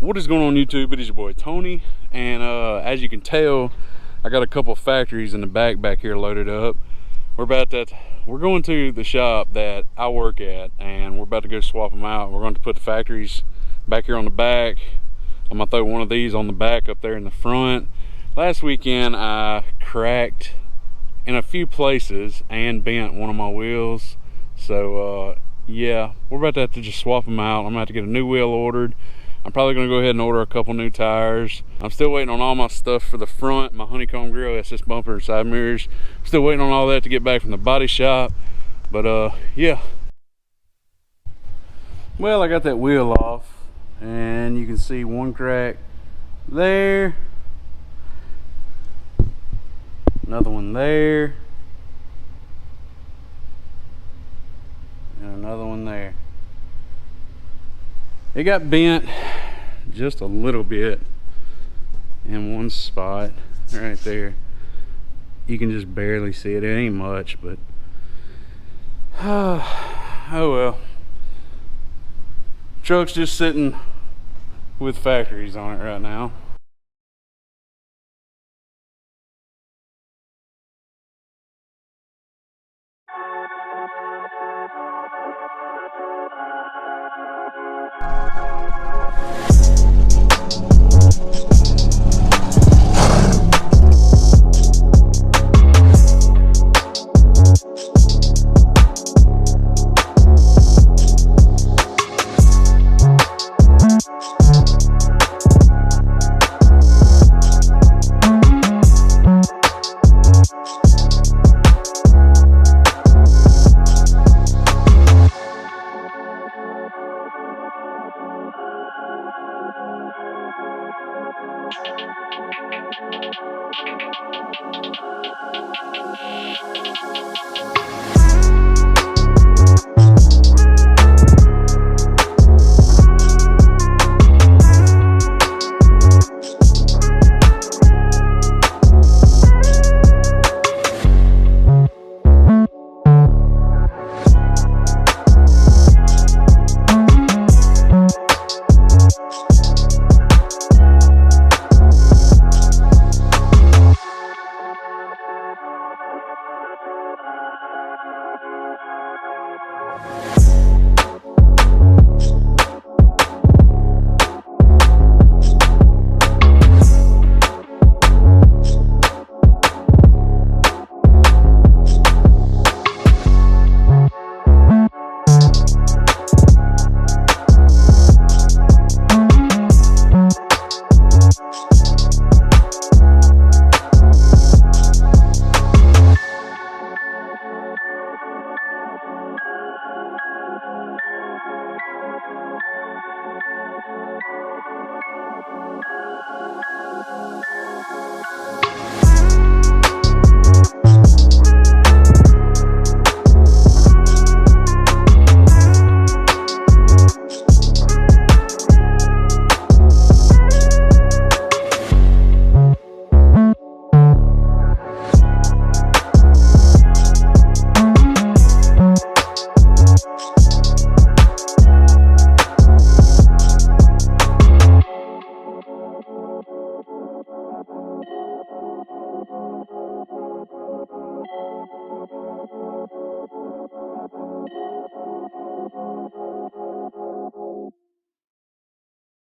What is going on YouTube? It is your boy Tony, and as you can tell, I got a couple of factories in the back here loaded up. We're going to the shop that I work at, and we're about to go swap them out. We're going to put the factories back here on the back. I'm gonna throw one of these on the back up there in the front. Last weekend I cracked in a few places and bent one of my wheels, so yeah, we're about to have to just swap them out. I'm gonna have to get a new wheel ordered. I'm probably gonna go ahead and order a couple new tires. I'm still waiting on all my stuff for the front, my honeycomb grill, SS bumper, and side mirrors. Still waiting on all that to get back from the body shop, but yeah. Well, I got that wheel off, and you can see one crack there, another one there, and another one there. It got bent just a little bit in one spot right there. You can just barely see it. It ain't much, but oh well. Truck's just sitting with factories on it right now.